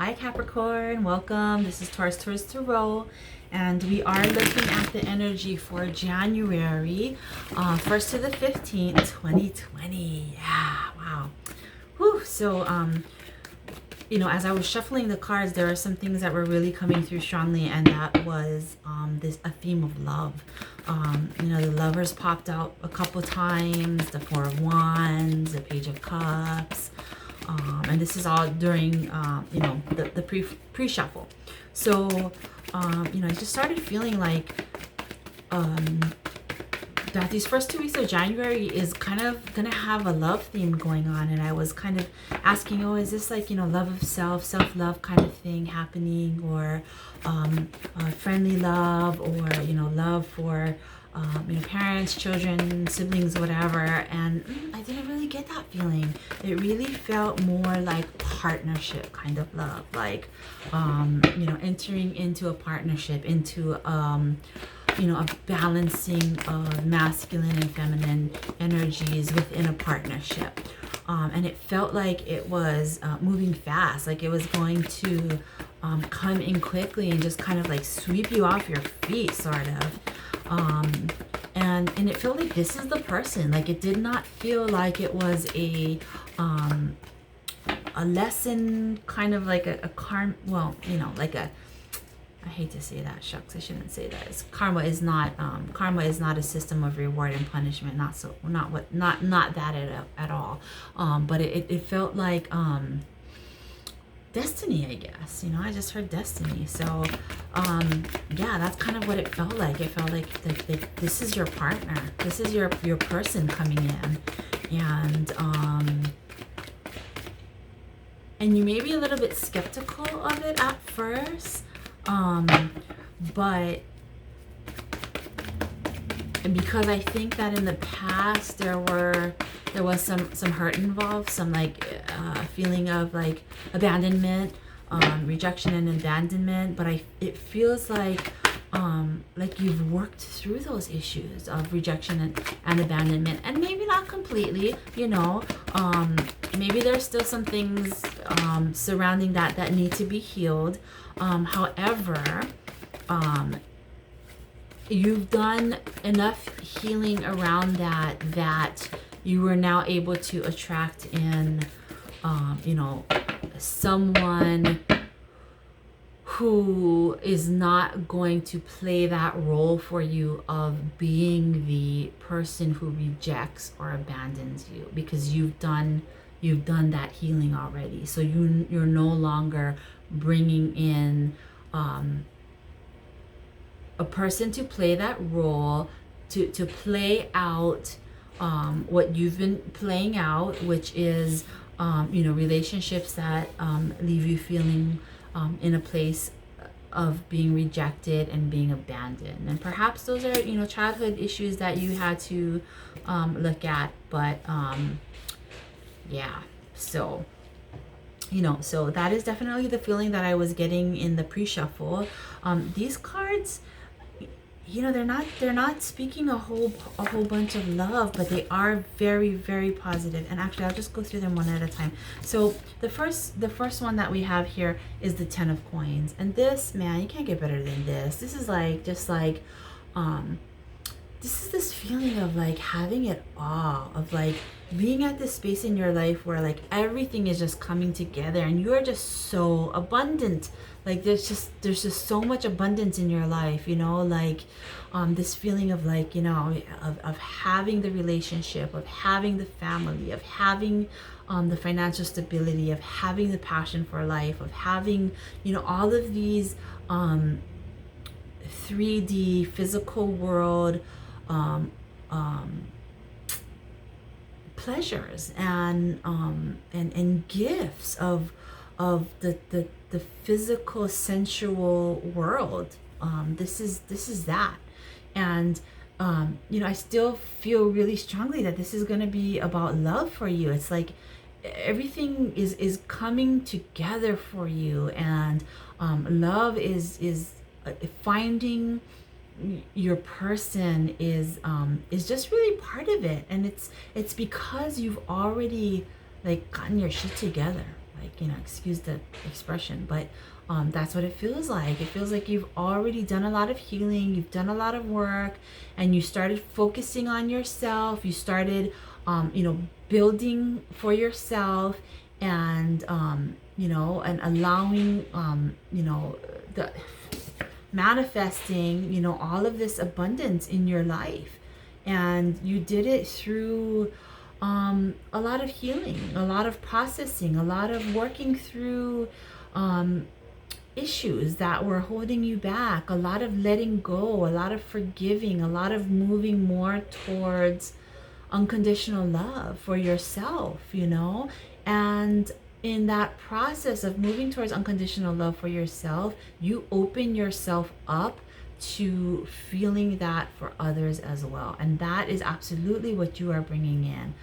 Hi Capricorn, welcome. This is Taurus Tarot, and we are looking at the energy for January 1st to the 15th, 2020. Yeah, wow. Whew. So, as I was shuffling the cards, there are some things that were really coming through strongly, and that was a theme of love. The lovers popped out a couple times, the Four of Wands, the Page of Cups. And this is all during, the pre-shuffle. So, I just started feeling like that these first 2 weeks of January is kind of going to have a love theme going on. And I was kind of asking, is this like, love of self, self-love kind of thing happening, or friendly love, or, love for parents, children, siblings, whatever. And I didn't really get that feeling. It really felt more like partnership kind of love, like entering into a partnership, into a balancing of masculine and feminine energies within a partnership. And it felt like it was moving fast, like it was going to come in quickly and just kind of like sweep you off your feet, sort of. And it felt like this is the person. Like, it did not feel like it was a lesson, kind of like a karma. Well, like a, I hate to say that, shucks, I shouldn't say that. Karma is not a system of reward and punishment. Not that at all. But it felt like destiny, I guess. I just heard destiny. So yeah, that's kind of what it felt like. It felt like this is your partner, this is your person coming in. And you may be a little bit skeptical of it at first, but because I think that in the past there was some hurt involved, some feeling of like abandonment, rejection and abandonment. But it feels like you've worked through those issues of rejection and abandonment, and maybe not completely. Maybe there's still some things surrounding that need to be healed. However, you've done enough healing around that you are now able to attract in, someone who is not going to play that role for you of being the person who rejects or abandons you, because you've done that healing already. So you're no longer bringing in a person to play that role, to play out what you've been playing out, which is relationships that leave you feeling in a place of being rejected and being abandoned. And perhaps those are childhood issues that you had to look at. But yeah, so so that is definitely the feeling that I was getting in the pre-shuffle. These cards, they're not speaking a whole bunch of love, but they are very, very positive. And actually, I'll just go through them one at a time. So the first one that we have here is the Ten of Coins, and this, man, you can't get better than this. This is this is this feeling of like having it all, of like being at this space in your life where like everything is just coming together and you are just so abundant. Like there's just so much abundance in your life, this feeling of like, of having the relationship, of having the family, of having the financial stability, of having the passion for life, of having, all of these 3D physical world pleasures and gifts of the physical sensual world. This is that. And I still feel really strongly that this is going to be about love for you. It's like everything is coming together for you, and love is finding your person is just really part of it. And it's because you've already like gotten your shit together. Like, excuse the expression, but that's what it feels like. It feels like you've already done a lot of healing, you've done a lot of work, and you started focusing on yourself. You started, building for yourself, and and allowing, the manifesting, all of this abundance in your life. And you did it through a lot of healing, a lot of processing, a lot of working through issues that were holding you back, a lot of letting go, a lot of forgiving, a lot of moving more towards unconditional love for yourself, and in that process of moving towards unconditional love for yourself, you open yourself up to feeling that for others as well. And that is absolutely what you are bringing in.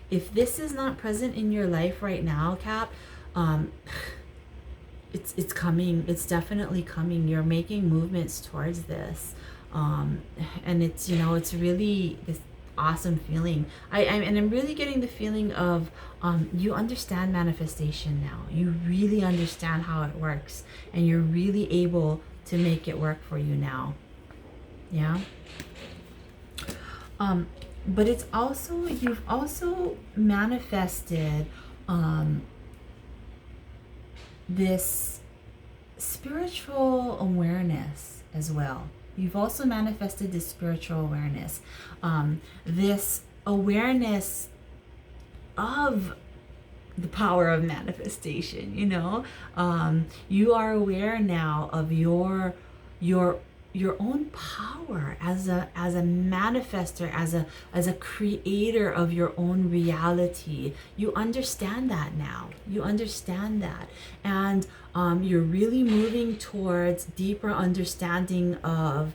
If this is not present in your life right now, Cap, it's coming. It's definitely coming. You're making movements towards this. And it's, it's really this awesome feeling. I'm really getting the feeling of you understand manifestation now. You really understand how it works, and you're really able to make it work for you now. Yeah. But it's also, you've also manifested this spiritual awareness as well. You've also manifested this spiritual awareness, this awareness of the power of manifestation. You are aware now of your own power as a manifester, as a creator of your own reality. You understand that now. You understand that, and you're really moving towards deeper understanding of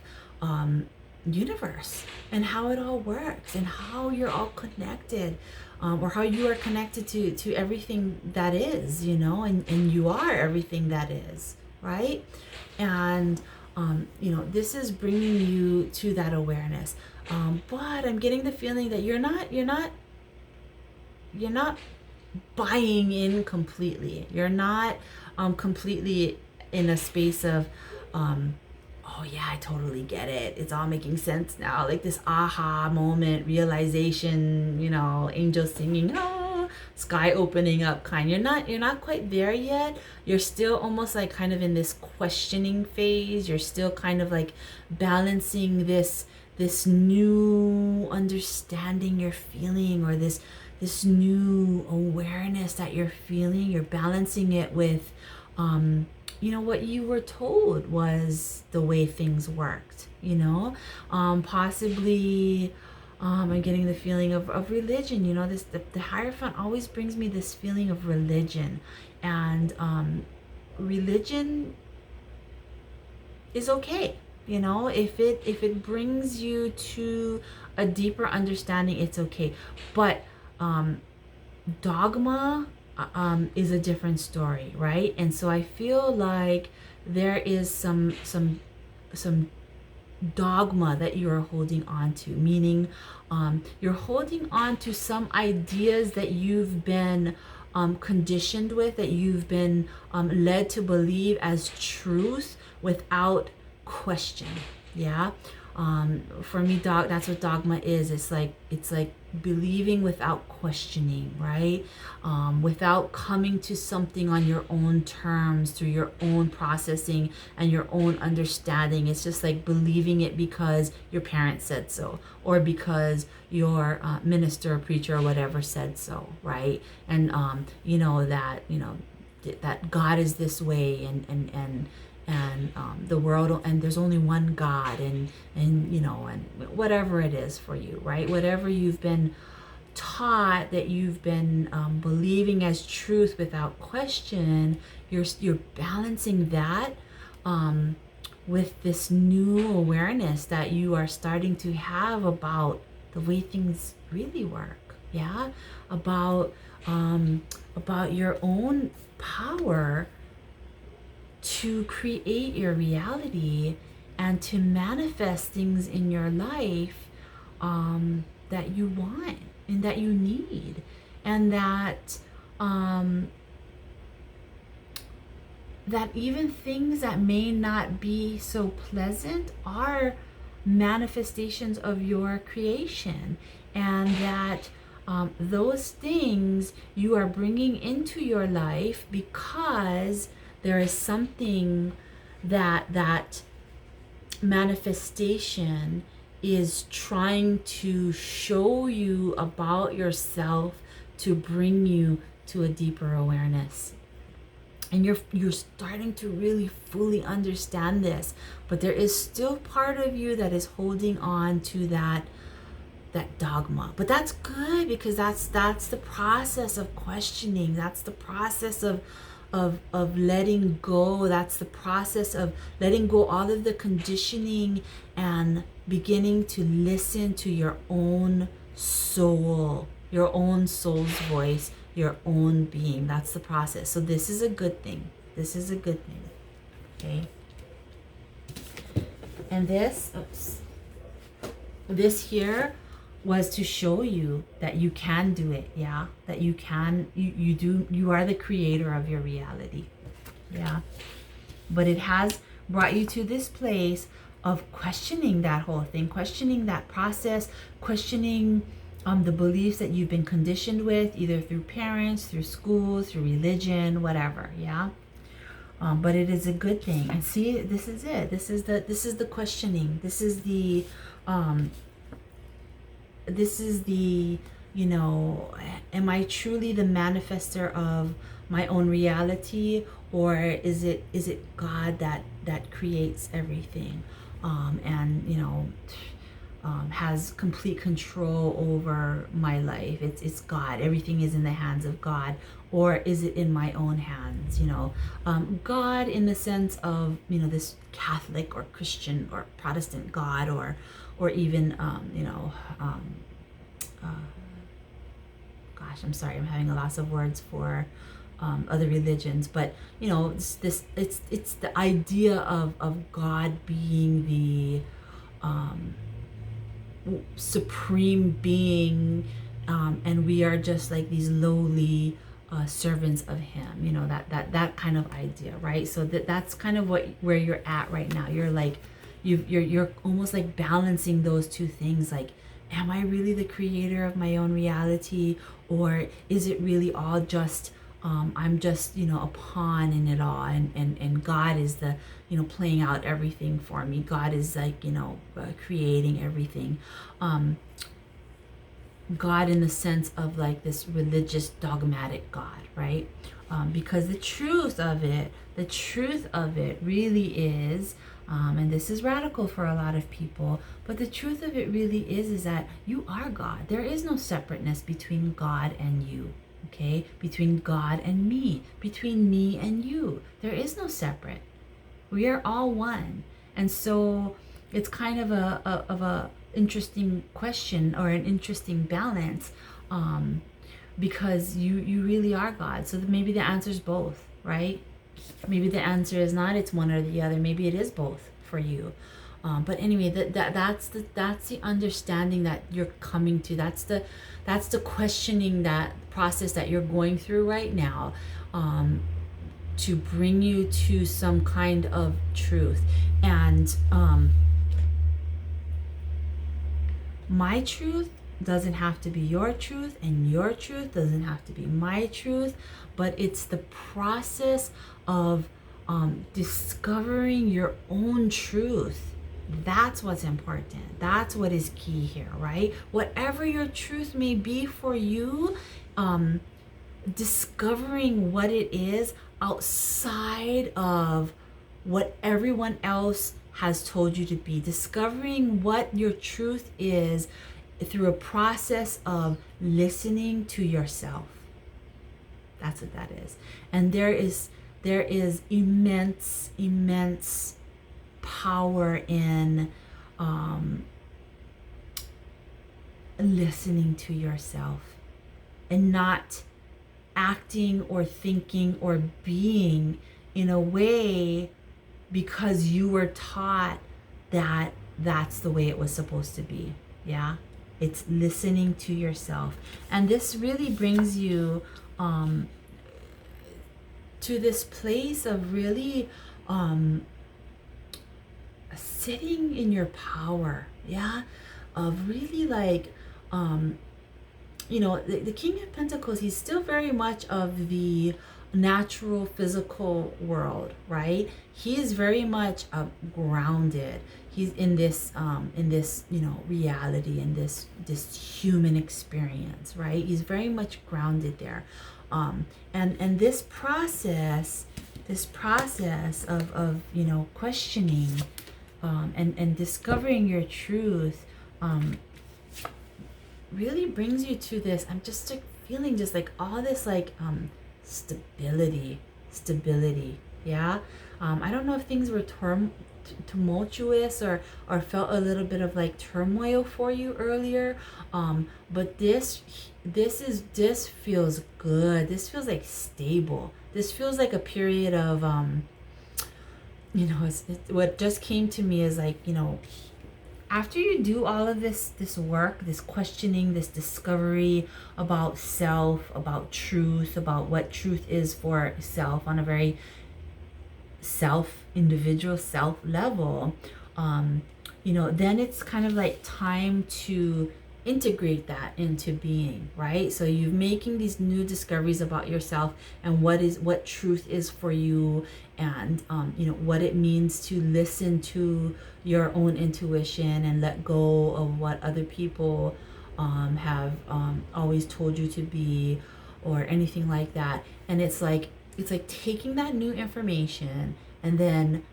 universe and how it all works, and how you're all connected, or how you are connected to everything that is, and you are everything that is, right? And this is bringing you to that awareness. But I'm getting the feeling that you're not buying in completely. You're not completely in a space of, oh yeah, I totally get it. It's all making sense now. Like this aha moment, realization, angels singing, oh, sky opening up kind. You're not quite there yet. You're still almost like kind of in this questioning phase. You're still kind of like balancing this new understanding you're feeling, or this new awareness that you're feeling. You're balancing it with what you were told was the way things worked, possibly. I'm getting the feeling of religion. The Hierophant always brings me this feeling of religion, and religion is okay. If it brings you to a deeper understanding, it's okay. But dogma is a different story, right? And so I feel like there is some dogma that you are holding on to, meaning you're holding on to some ideas that you've been conditioned with, that you've been led to believe as truth without question. Yeah. For me, that's what dogma is. It's like believing without questioning, right? Without coming to something on your own terms, through your own processing and your own understanding. It's just like believing it because your parents said so, or because your minister or preacher or whatever said so, right? And that God is this way, and the world, and there's only one God, and whatever it is for you, right? Whatever you've been taught, that you've been believing as truth without question, you're balancing that with this new awareness that you are starting to have about the way things really work. Yeah, about your own power to create your reality and to manifest things in your life that you want and that you need, and that that even things that may not be so pleasant are manifestations of your creation, and that those things you are bringing into your life because there is something that manifestation is trying to show you about yourself, to bring you to a deeper awareness. And you're starting to really fully understand this, but there is still part of you that is holding on to that dogma. But that's good, because that's the process of questioning. That's the process of letting go. That's the process of letting go all of the conditioning and beginning to listen to your own soul, your own soul's voice, your own being. That's the process. So this is a good thing. This is a good thing. Okay. And this here was to show you that you can do it. Yeah, that you can, you are the creator of your reality. Yeah. But it has brought you to this place of questioning that whole thing, questioning that process, questioning the beliefs that you've been conditioned with, either through parents, through school, through religion, whatever. Yeah. But it is a good thing. And see, this is it. This is the questioning. This is the am I truly the manifester of my own reality, or is it God that creates everything, and has complete control over my life? It's God. Everything is in the hands of God. Or is it in my own hands? God in the sense of this Catholic or Christian or Protestant God, or even gosh, I'm sorry, I'm having a loss of words for other religions, but it's the idea of God being the supreme being, and we are just like these lowly servants of him, that kind of idea, right? So that's kind of where you're at right now. You're like you're almost like balancing those two things, like, am I really the creator of my own reality, or is it really all just I'm just a pawn in it all, and God is the playing out everything for me. God is like creating everything. God in the sense of like this religious dogmatic God, right? Because the truth of it really is, and this is radical for a lot of people, but the truth of it really is that you are God. There is no separateness between God and you, okay? Between God and me, between me and you. There is no separate. We are all one. And so it's kind of a interesting question, or an interesting balance, because you really are God. So maybe the answer is both, right? Maybe the answer is not it's one or the other. Maybe it is both for you. But anyway, that's the understanding that you're coming to. That's the questioning, that process that you're going through right now, to bring you to some kind of truth. And my truth doesn't have to be your truth, and your truth doesn't have to be my truth, but it's the process of discovering your own truth. That's what's important. That's what is key here, right? Whatever your truth may be for you, discovering what it is outside of what everyone else has told you to be, discovering what your truth is through a process of listening to yourself. That's what that is. And there is immense power in listening to yourself, and not acting or thinking or being in a way because you were taught that that's the way it was supposed to be. Yeah, it's listening to yourself. And this really brings you to this place of really sitting in your power, yeah, of really like the King of Pentacles, he's still very much of the natural physical world, right? He is very much grounded. He's in this reality, in this human experience, right? He's very much grounded there. And this process of questioning and discovering your truth really brings you to this. I'm just like feeling just like all this like stability, yeah. I don't know if things were tumultuous or felt a little bit of like turmoil for you earlier, but this feels good. This feels like stable. This feels like a period of what just came to me is like, after you do all of this work, this questioning, this discovery about self, about truth, about what truth is for self on a very individual self level, then it's kind of like time to integrate that into being, right? So you're making these new discoveries about yourself and what truth is for you, and what it means to listen to your own intuition and let go of what other people have always told you to be, or anything like that. And it's like taking that new information and then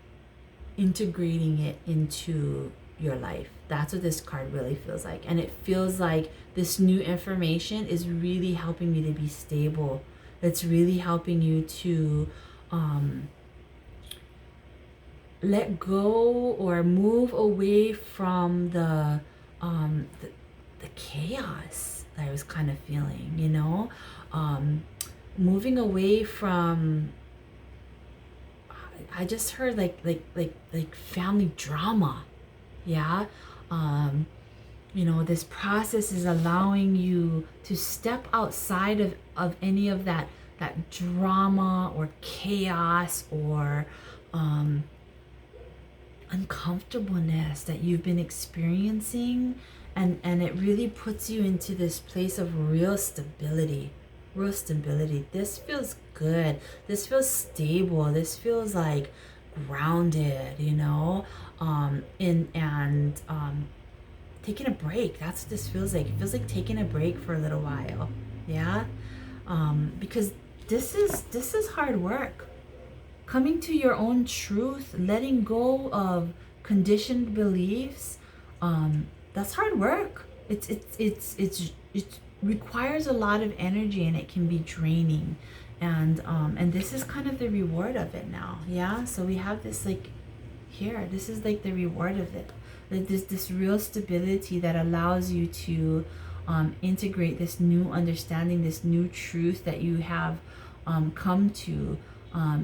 integrating it into your life. That's what this card really feels like. And it feels like this new information is really helping me to be stable. It's really helping you to let go or move away from the chaos that I was kind of feeling, moving away from, I just heard like family drama. Yeah. This process is allowing you to step outside of any of that drama or chaos or uncomfortableness that you've been experiencing, and it really puts you into this place of real stability. This feels good. This feels stable. This feels like grounded, taking a break. That's what this feels like. It feels like taking a break for a little while. Yeah. Because this is hard work. Coming to your own truth, letting go of conditioned beliefs, that's hard work. It requires a lot of energy, and it can be draining. And this is kind of the reward of it now. Yeah. So we have this like here. This is like the reward of it. Like this real stability that allows you to integrate this new understanding, this new truth that you have come to.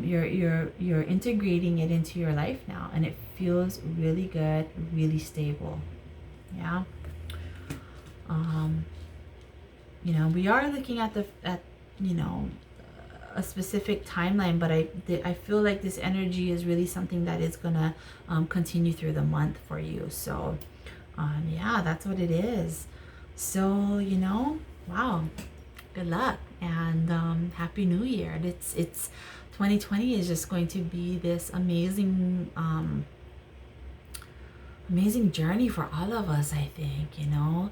You're integrating it into your life now, and it feels really good, really stable. Yeah. We are looking at a specific timeline, but I feel like this energy is really something that is gonna continue through the month for you. So yeah, that's what it is. So wow, good luck, and happy new year. It's 2020 is just going to be this amazing journey for all of us, I think, and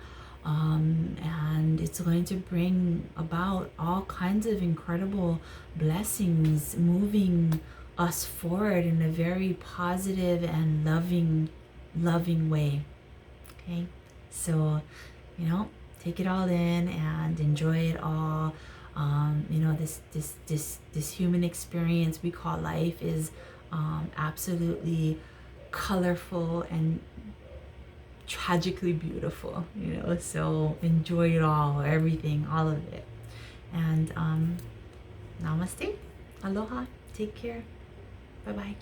it's going to bring about all kinds of incredible blessings, moving us forward in a very positive and loving way. Okay, so take it all in and enjoy it all. This human experience we call life is absolutely colorful and tragically beautiful, so enjoy it all, everything, all of it. And namaste, aloha, take care, bye bye.